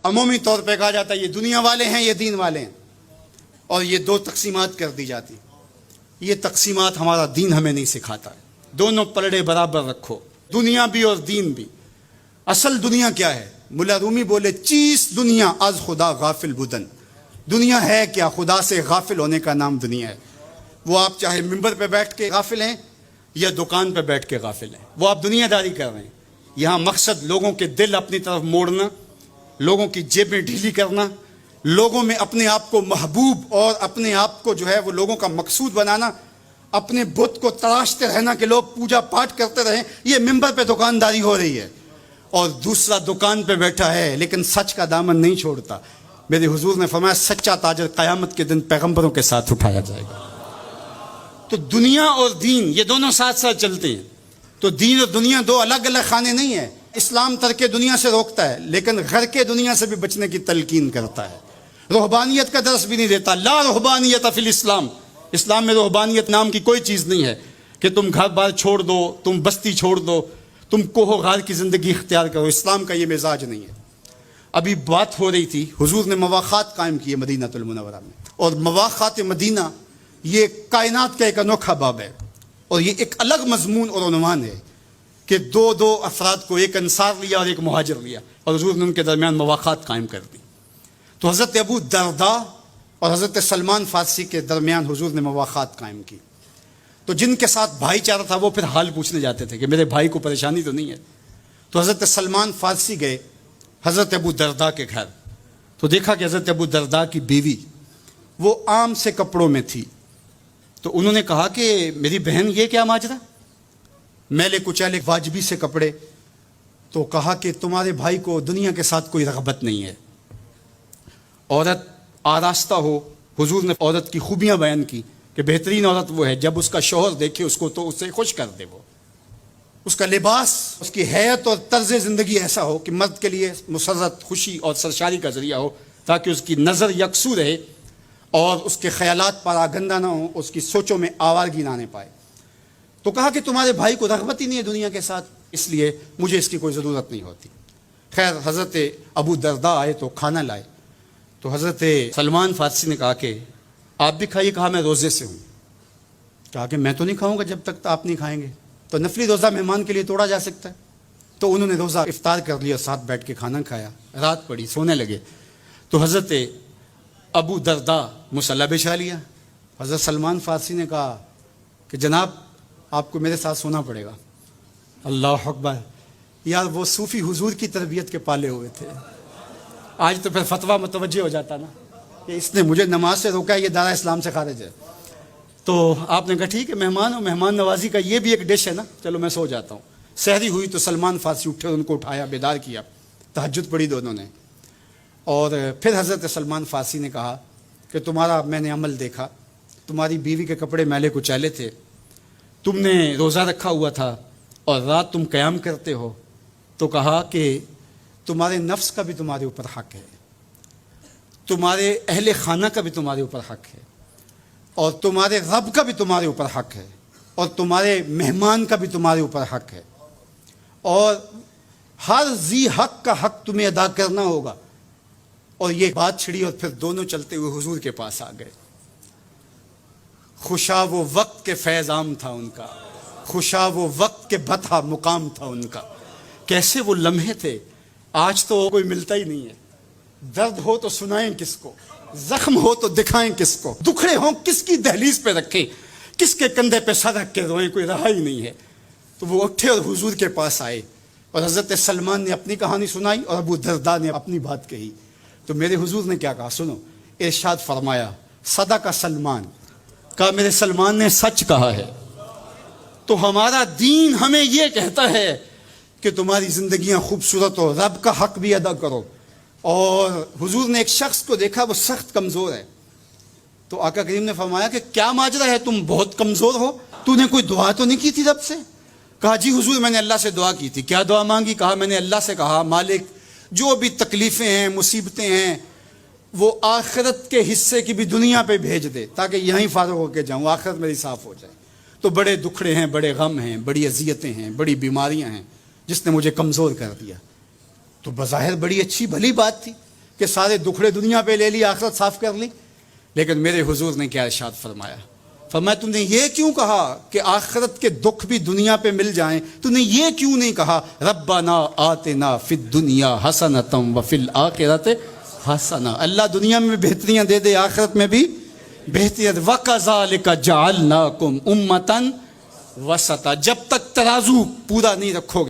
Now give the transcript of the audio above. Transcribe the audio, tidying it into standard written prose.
عمومی طور پہ کہا جاتا ہے یہ دنیا والے ہیں یہ دین والے ہیں، اور یہ دو تقسیمات کر دی جاتی. یہ تقسیمات ہمارا دین ہمیں نہیں سکھاتا ہے. دونوں پلڑے برابر رکھو، دنیا بھی اور دین بھی. اصل دنیا کیا ہے؟ ملا رومی بولے چیز دنیا از خدا غافل بدن. دنیا ہے کیا؟ خدا سے غافل ہونے کا نام دنیا ہے. وہ آپ چاہے ممبر پہ بیٹھ کے غافل ہیں یا دکان پہ بیٹھ کے غافل ہیں، وہ آپ دنیا داری کر رہے ہیں. یہاں مقصد لوگوں کے دل اپنی طرف موڑنا، لوگوں کی جیبیں ڈھیلی کرنا، لوگوں میں اپنے آپ کو محبوب اور اپنے آپ کو جو ہے وہ لوگوں کا مقصود بنانا، اپنے بت کو تراشتے رہنا کہ لوگ پوجا پاٹ کرتے رہیں. یہ ممبر پہ دکانداری ہو رہی ہے. اور دوسرا دکان پہ بیٹھا ہے لیکن سچ کا دامن نہیں چھوڑتا. میرے حضور نے فرمایا سچا تاجر قیامت کے دن پیغمبروں کے ساتھ اٹھایا جائے گا. تو دنیا اور دین یہ دونوں ساتھ ساتھ چلتے ہیں. تو دین اور دنیا دو الگ الگ خانے نہیں ہیں. اسلام ترک دنیا سے روکتا ہے لیکن گھر کے دنیا سے بھی بچنے کی تلقین کرتا ہے. رہبانیت کا درس بھی نہیں دیتا. لا رہبانیت فی الاسلام. اسلام میں رہبانیت نام کی کوئی چیز نہیں ہے کہ تم گھر بار چھوڑ دو، تم بستی چھوڑ دو، تم کوہ غار کی زندگی اختیار کرو. اسلام کا یہ مزاج نہیں ہے. ابھی بات ہو رہی تھی، حضور نے مواخات قائم کیے مدینہ المنورہ میں، اور مواخات مدینہ یہ کائنات کا ایک انوکھا باب ہے، اور یہ ایک الگ مضمون اور عنوان ہے کہ دو افراد کو، ایک انصار لیا اور ایک مہاجر لیا، اور حضور نے ان کے درمیان مواخات قائم کر دی. تو حضرت ابو درداء اور حضرت سلمان فارسی کے درمیان حضور نے مواخات قائم کی. تو جن کے ساتھ بھائی چارہ تھا وہ پھر حال پوچھنے جاتے تھے کہ میرے بھائی کو پریشانی تو نہیں ہے. تو حضرت سلمان فارسی گئے حضرت ابو درداء کے گھر. تو دیکھا کہ حضرت ابو درداء کی بیوی وہ عام سے کپڑوں میں تھی. تو انہوں نے کہا کہ میری بہن یہ کیا ماجرا، میلے کچیلے واجبی سے کپڑے. تو کہا کہ تمہارے بھائی کو دنیا کے ساتھ کوئی رغبت نہیں ہے. عورت آراستہ ہو، حضور نے عورت کی خوبیاں بیان کی کہ بہترین عورت وہ ہے جب اس کا شوہر دیکھے اس کو تو اسے خوش کر دے. وہ اس کا لباس، اس کی حیت اور طرز زندگی ایسا ہو کہ مرد کے لیے مسرت، خوشی اور سرشاری کا ذریعہ ہو، تاکہ اس کی نظر یکسو رہے اور اس کے خیالات پراگندہ نہ ہوں، اس کی سوچوں میں آوارگی نہ آنے پائے. تو کہا کہ تمہارے بھائی کو رغبت ہی نہیں ہے دنیا کے ساتھ، اس لیے مجھے اس کی کوئی ضرورت نہیں ہوتی. خیر حضرت ابو درداء آئے تو کھانا لائے. تو حضرت سلمان فارسی نے کہا کہ آپ بھی کھائیے. کہا میں روزے سے ہوں. کہا کہ میں تو نہیں کھاؤں گا جب تک آپ نہیں کھائیں گے. تو نفلی روزہ مہمان کے لیے توڑا جا سکتا ہے. تو انہوں نے روزہ افطار کر لیا، ساتھ بیٹھ کے کھانا کھایا. رات پڑی، سونے لگے. تو حضرت ابو درداء مصلی بچھا لیا. حضرت سلمان فارسی نے کہا کہ جناب آپ کو میرے ساتھ سونا پڑے گا. اللہ اکبر. یار وہ صوفی حضور کی تربیت کے پالے ہوئے تھے. آج تو پھر فتویٰ متوجہ ہو جاتا نا کہ اس نے مجھے نماز سے روکا ہے، یہ دارا اسلام سے خارج ہے. تو آپ نے کہا ٹھیک ہے، مہمان ہو، مہمان نوازی کا یہ بھی ایک ڈش ہے نا، چلو میں سو جاتا ہوں. سحری ہوئی تو سلمان فارسی اٹھے، ان کو اٹھایا، بیدار کیا. تہجد پڑھی دونوں نے. اور پھر حضرت سلمان فارسی نے کہا کہ تمہارا میں نے عمل دیکھا، تمہاری بیوی کے کپڑے میلے کچیلے تھے، تم نے روزہ رکھا ہوا تھا اور رات تم قیام کرتے ہو. تو کہا کہ تمہارے نفس کا بھی تمہارے اوپر حق ہے، تمہارے اہل خانہ کا بھی تمہارے اوپر حق ہے، اور تمہارے رب کا بھی تمہارے اوپر حق ہے، اور تمہارے مہمان کا بھی تمہارے اوپر حق ہے، اور ہر ذی حق کا حق تمہیں ادا کرنا ہوگا. اور یہ بات چھڑی اور پھر دونوں چلتے ہوئے حضور کے پاس آ گئے. خوشا وہ وقت کے فیض عام تھا ان کا، خوشا وہ وقت کے بطحا مقام تھا ان کا. کیسے وہ لمحے تھے، آج تو کوئی ملتا ہی نہیں ہے. درد ہو تو سنائیں کس کو، زخم ہو تو دکھائیں کس کو، دکھڑے ہوں کس کی دہلیز پہ رکھیں، کس کے کندھے پہ سر رکھ کے روئیں، کوئی رہا ہی نہیں ہے. تو وہ اٹھے اور حضور کے پاس آئے، اور حضرت سلمان نے اپنی کہانی سنائی اور ابو درداء نے اپنی بات کہی. تو میرے حضور نے کیا کہا سنو. ارشاد فرمایا صدق سلمان، کہا میرے سلمان نے سچ کہا ہے. تو ہمارا دین ہمیں یہ کہتا ہے کہ تمہاری زندگیاں خوبصورت ہو، رب کا حق بھی ادا کرو. اور حضور نے ایک شخص کو دیکھا وہ سخت کمزور ہے. تو آقا کریم نے فرمایا کہ کیا ماجرا ہے، تم بہت کمزور ہو، تو نے کوئی دعا تو نہیں کی تھی رب سے؟ کہا جی حضور میں نے اللہ سے دعا کی تھی. کیا دعا مانگی؟ کہا میں نے اللہ سے کہا مالک جو بھی تکلیفیں ہیں، مصیبتیں ہیں، وہ آخرت کے حصے کی بھی دنیا پہ بھیج دے تاکہ یہیں فارغ ہو کے جاؤں، آخرت میری صاف ہو جائے. تو بڑے دکھڑے ہیں، بڑے غم ہیں، بڑی اذیتیں ہیں، بڑی بیماریاں ہیں جس نے مجھے کمزور کر دیا. تو بظاہر بڑی اچھی بھلی بات تھی. کہ سارے دکھڑے دنیا پہ لے لی, آخرت صاف کر لی. لیکن میرے حضور نے کیا ارشاد فرمایا, فرمایا تم نے یہ کیوں کہا کہ آخرت کے دکھ بھی دنیا پہ مل جائیں, تم نے یہ کیوں نہیں کہا ربنا آتنا فی الدنیا حسنۃ وفی الآخرۃ حسنہ, اللہ دنیا میں بہتریاں دے دے, آخرت میں بھی بہتریاں. وَكَذَلِكَ جَعَلْنَاكُمْ أُمَّةً وسطا, جب تک ترازو پورا نہیں رکھو گے